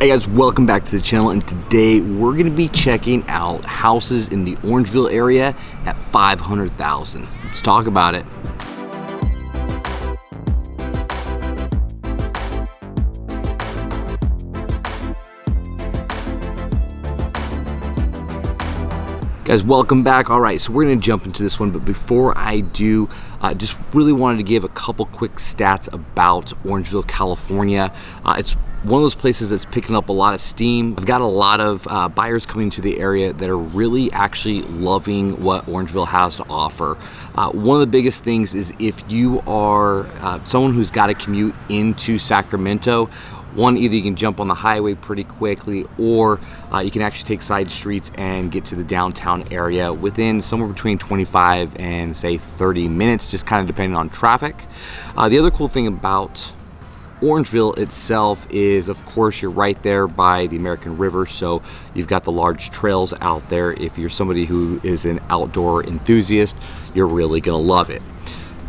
Hey guys, welcome back to the channel, and today we're going to be checking out houses in the Orangevale area at $500,000. Let's talk about it. Guys, welcome back. All right, so we're going to jump into this one, but before I do, just really wanted to give a couple quick stats about Orangevale, California. It's one of those places that's picking up a lot of steam. I've got a lot of buyers coming to the area that are really actually loving what Orangevale has to offer. One of the biggest things is if you are someone who's got to commute into Sacramento, either you can jump on the highway pretty quickly, or you can actually take side streets and get to the downtown area within somewhere between 25 and say 30 minutes, just kind of depending on traffic. The other cool thing about Orangevale itself is, of course, you're right there by the American River, so you've got the large trails out there. If you're somebody who is an outdoor enthusiast, you're really gonna love it.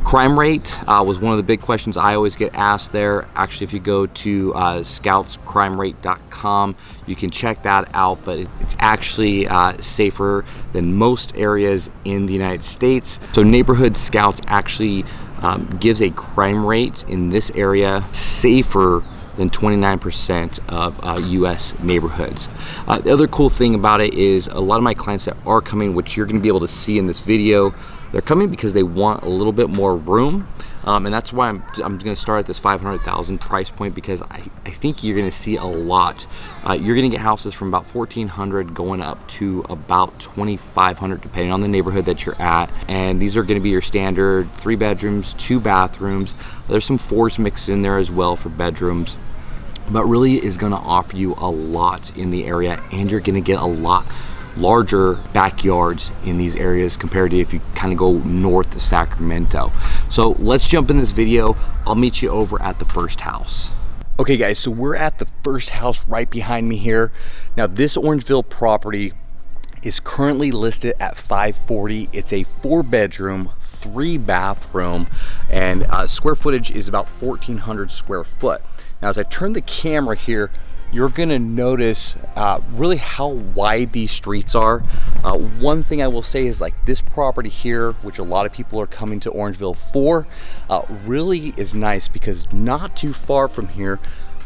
Crime rate was one of the big questions I always get asked there. Actually, if you go to scoutscrimerate.com, you can check that out, but it's actually safer than most areas in the United States. So Neighborhood Scouts actually gives a crime rate in this area safer than 29% of US neighborhoods. The other cool thing about it is a lot of my clients that are coming, which you're gonna be able to see in this video, they're coming because they want a little bit more room, and that's why I'm going to start at this $500,000 price point, because I think you're going to see a lot. You're going to get houses from about $1,400 going up to about $2,500 depending on the neighborhood that you're at, and these are going to be your standard 3 bedrooms, 2 bathrooms. There's some 4s mixed in there as well for bedrooms, but really is going to offer you a lot in the area, and you're going to get a lot larger backyards in these areas compared to if you kind of go north of Sacramento. So let's jump in this video. I'll meet you over at the first house. Okay guys, so we're at the first house right behind me here. Now this Orangevale property is currently listed at $540,000. It's a 4-bedroom, 3-bathroom, and square footage is about 1,400 square foot. Now as I turn the camera here, you're gonna notice really how wide these streets are. One thing I will say is, like, this property here, which a lot of people are coming to Orangevale for, really is nice because not too far from here,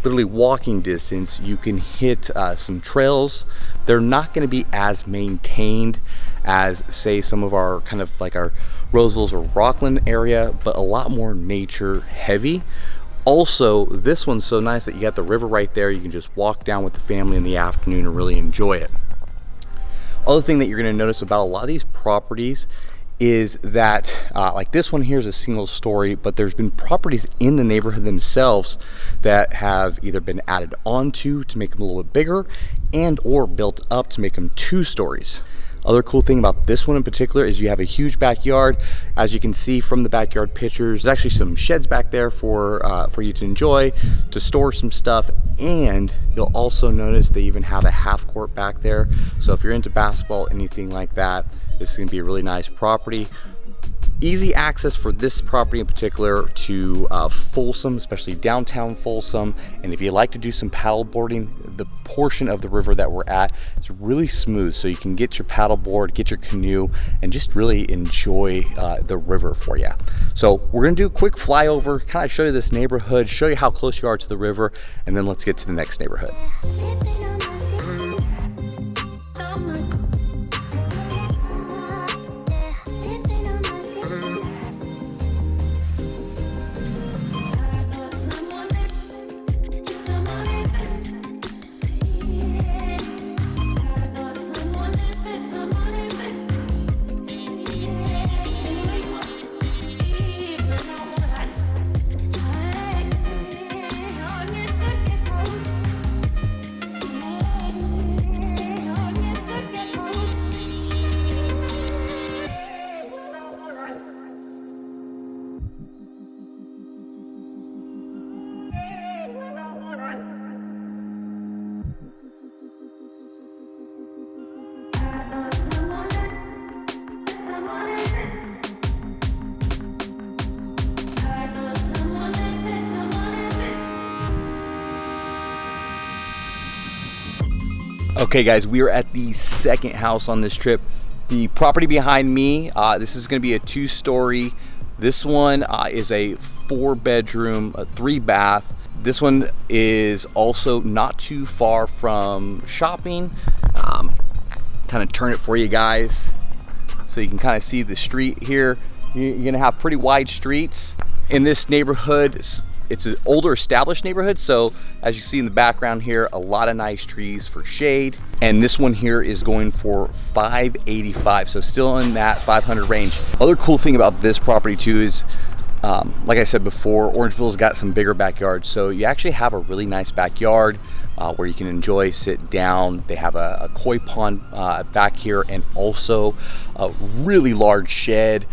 literally walking distance, you can hit some trails. They're not gonna be as maintained as, say, some of our kind of like our Rosevilles or Rockland area, but a lot more nature heavy. Also, this one's so nice that you got the river right there. You can just walk down with the family in the afternoon and really enjoy it. Other thing that you're going to notice about a lot of these properties is that like this one here is a single story, but there's been properties in the neighborhood themselves that have either been added onto to make them a little bit bigger and or built up to make them 2 stories. Other cool thing about this one in particular is you have a huge backyard. As you can see from the backyard pictures, there's actually some sheds back there for you to enjoy, to store some stuff, and you'll also notice they even have a half court back there. So if you're into basketball, anything like that, this is gonna be a really nice property. Easy access for this property in particular to Folsom, especially downtown Folsom. And if you like to do some paddle boarding, the portion of the river that we're at is really smooth, so you can get your paddle board, get your canoe, and just really enjoy the river for you. So we're gonna do a quick flyover, kind of show you this neighborhood, show you how close you are to the river, and then let's get to the next neighborhood. Okay guys, we are at the second house on this trip. The property behind me, this is going to be a 2-story. This one is a 4-bedroom, a 3-bath. This one is also not too far from shopping. Kind of turn it for you guys so you can kind of see the street here. You're gonna have pretty wide streets in this neighborhood. It's an older established neighborhood, so as you see in the background here, a lot of nice trees for shade. And this one here is going for $585, so still in that 500 range. Other cool thing about this property too is, like I said before, Orangevale's got some bigger backyards, so you actually have a really nice backyard where you can enjoy, sit down. They have a koi pond back here, and also a really large shed.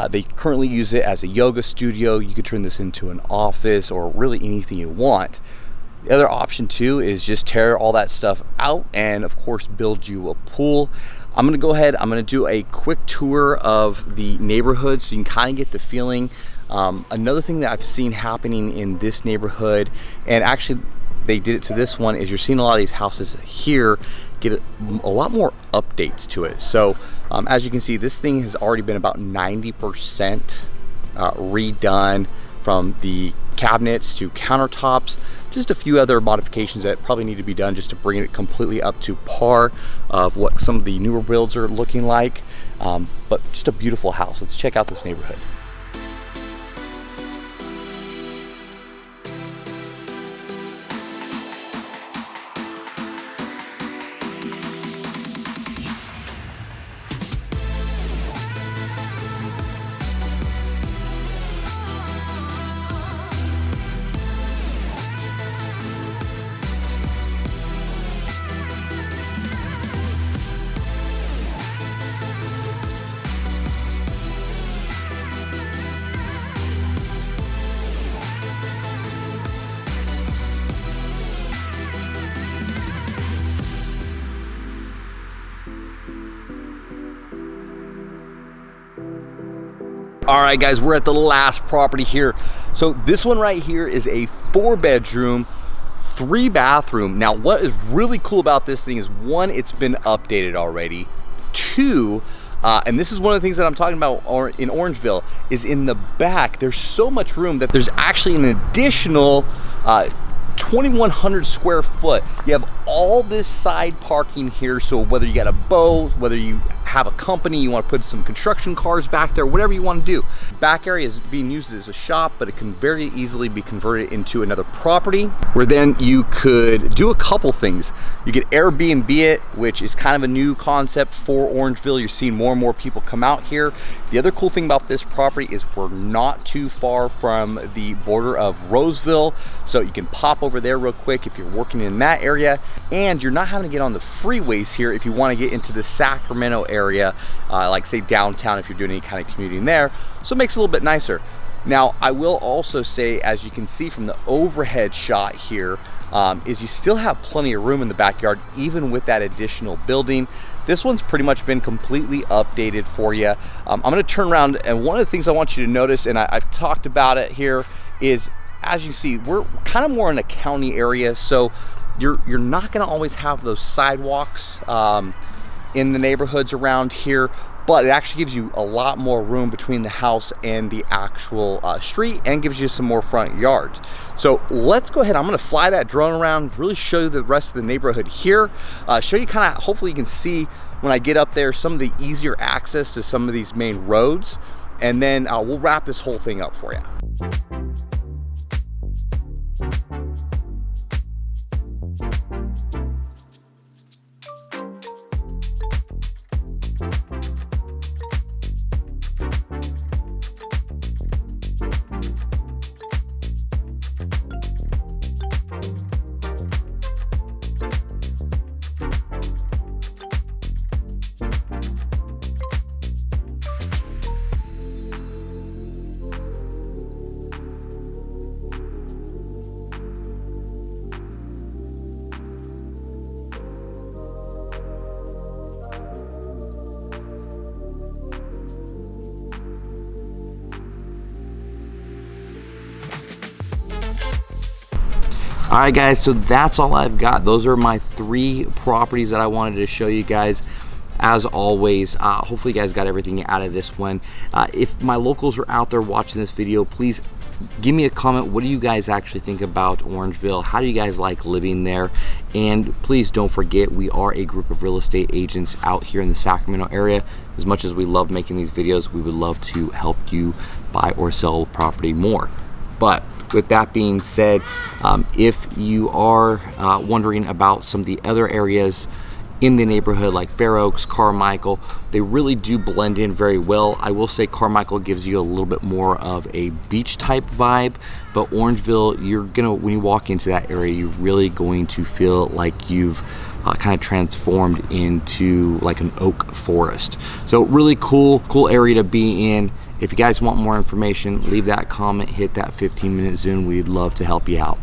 They currently use it as a yoga studio. You could turn this into an office or really anything you want. The other option too is just tear all that stuff out and of course build you a pool. I'm gonna go ahead, I'm gonna do a quick tour of the neighborhood so you can kind of get the feeling. Another thing that I've seen happening in this neighborhood, and actually they did it to this one, is you're seeing a lot of these houses here get a lot more updates to it. So as you can see, this thing has already been about 90% redone, from the cabinets to countertops. Just a few other modifications that probably need to be done just to bring it completely up to par of what some of the newer builds are looking like. But just a beautiful house. Let's check out this neighborhood. All right guys, we're at the last property here. So this one right here is a 4-bedroom, 3-bathroom. Now what is really cool about this thing is, one, it's been updated already. Two, and this is one of the things that I'm talking about in Orangevale, is in the back there's so much room that there's actually an additional 2,100 square foot. You have all this side parking here, so whether you got a boat, whether you have a company, you want to put some construction cars back there, whatever you want to do. Back area is being used as a shop, but it can very easily be converted into another property, where then you could do a couple things. You could Airbnb it, which is kind of a new concept for Orangevale. You're seeing more and more people come out here. The other cool thing about this property is we're not too far from the border of Roseville, so you can pop over there real quick if you're working in that area, and you're not having to get on the freeways here if you want to get into the Sacramento area, like say downtown if you're doing any kind of commuting there. So it makes it a little bit nicer. Now I will also say, as you can see from the overhead shot here, is you still have plenty of room in the backyard even with that additional building. This one's pretty much been completely updated for you. I'm going to turn around, and one of the things I want you to notice, and I've talked about it here, is as you see, we're kind of more in a county area, so you're not going to always have those sidewalks in the neighborhoods around here, but it actually gives you a lot more room between the house and the actual street, and gives you some more front yards. So let's go ahead, I'm going to fly that drone around, really show you the rest of the neighborhood here, show you kind of, hopefully you can see when I get up there some of the easier access to some of these main roads, and then we'll wrap this whole thing up for you. All right, guys, so that's all I've got. Those are my 3 properties that I wanted to show you guys. As always, hopefully you guys got everything out of this one. If my locals are out there watching this video, please give me a comment. What do you guys actually think about Orangevale? How do you guys like living there? And please don't forget, we are a group of real estate agents out here in the Sacramento area. As much as we love making these videos, we would love to help you buy or sell property more. But with that being said, if you are wondering about some of the other areas in the neighborhood like Fair Oaks, Carmichael, they really do blend in very well. I will say Carmichael gives you a little bit more of a beach type vibe, but Orangevale, when you walk into that area, you're really going to feel like you've kind of transformed into like an oak forest. So really cool area to be in. If you guys want more information, leave that comment, hit that 15-minute Zoom. We'd love to help you out.